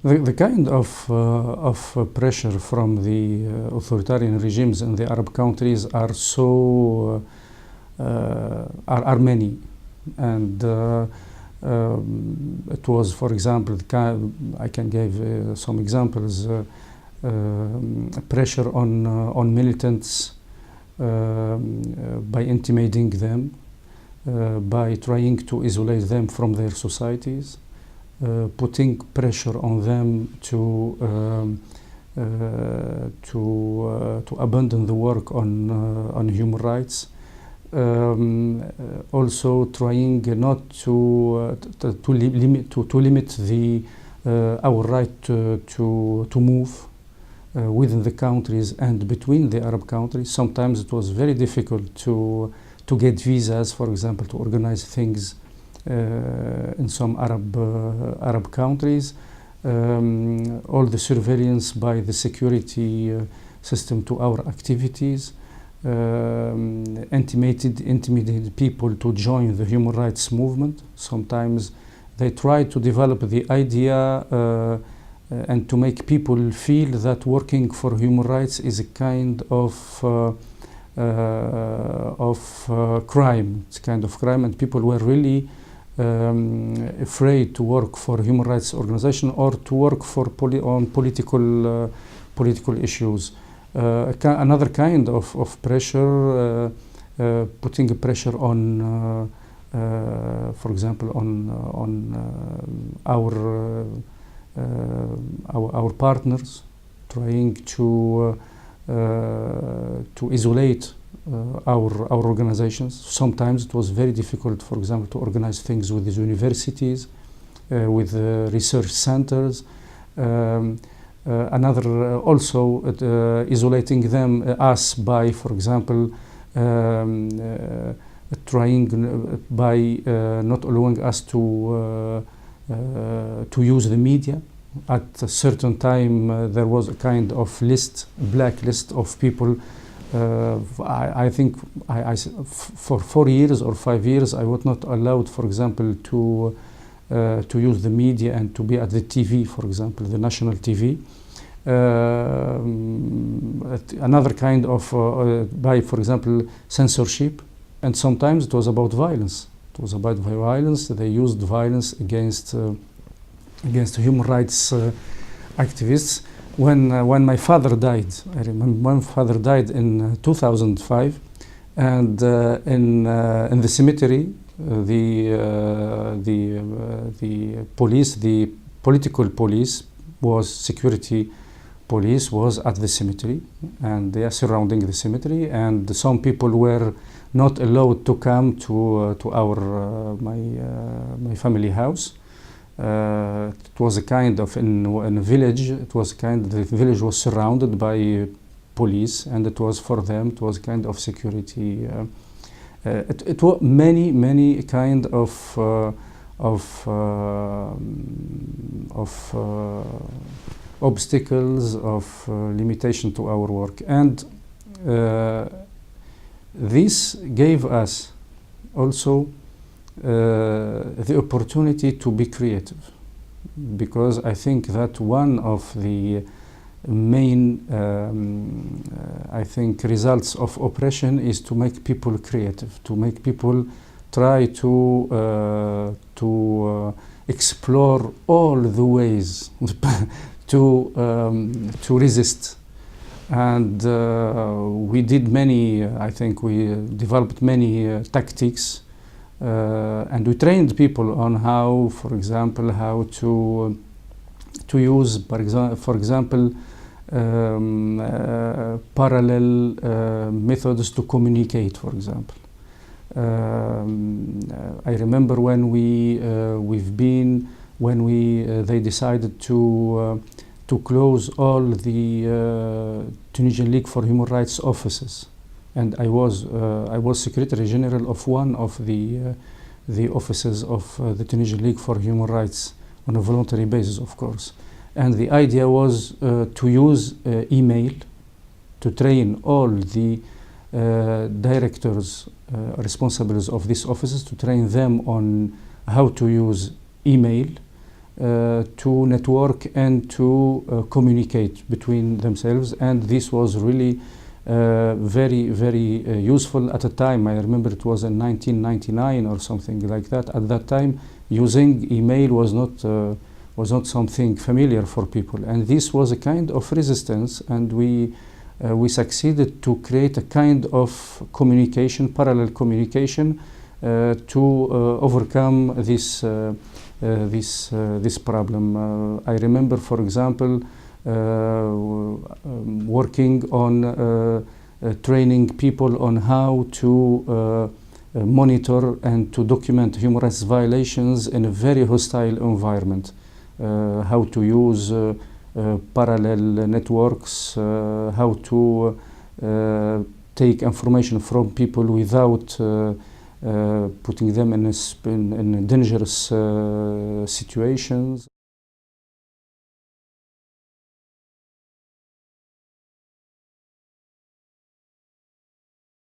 The kind of pressure from the authoritarian regimes in the Arab countries are so are many, and it was, for example, I can give some examples. Pressure on militants by intimidating them, by trying to isolate them from their societies, putting pressure on them to abandon the work on human rights. Also trying not to limit the our right to move within the countries and between the Arab countries. Sometimes it was very difficult to get visas, for example, to organize things in some Arab countries. All the surveillance by the security system to our activities, intimidated people to join the human rights movement. Sometimes they try to develop the idea and to make people feel that working for human rights is a kind of crime. It's a kind of crime, and people were really afraid to work for human rights organization or to work for on political issues. Another kind of pressure, putting a pressure on, for example, on our partners, trying to isolate our organizations. Sometimes it was very difficult, for example, to organize things with the universities, with research centers. Another also isolating us by, for example, trying by not allowing us to use the media. At a certain time, there was a kind of blacklist of people. I think for 4 years or 5 years, I was not allowed, for example, to use the media and to be at the TV, for example, the national TV. Another kind of, by, for example, censorship, and sometimes it was about violence. It was about violence. They used violence against human rights activists. When my father died, I remember my father died in 2005, and in the cemetery, the police, the political police, security police was at the cemetery, and they are surrounding the cemetery, and some people were not allowed to come to our my family house. It was a kind of in a village. The village was surrounded by police, and it was for them. It was kind of security. It was many kind of obstacles, of limitation to our work, and this gave us also the opportunity to be creative, because I think that one of the main results of oppression is to make people creative, to make people try to explore all the ways to resist. And we did many, I think we developed many tactics, and we trained people on how, for example, how to use, for example, parallel methods to communicate, for example. I remember when they decided to close all the Tunisian League for Human Rights offices, and I was Secretary General of one of the offices of the Tunisian League for Human Rights on a voluntary basis, of course. And the idea was to use email, to train all the directors, responsibles of these offices, to train them on how to use email, to network and to communicate between themselves, and this was really very, very useful at a time. I remember it was in 1999 or something like that. At that time, using email was not something familiar for people, and this was a kind of resistance, and we succeeded to create a kind of communication, parallel communication, to overcome this problem. I remember, for example, working on training people on how to monitor and to document human rights violations in a very hostile environment. How to use parallel networks, how to take information from people without putting them in dangerous situations.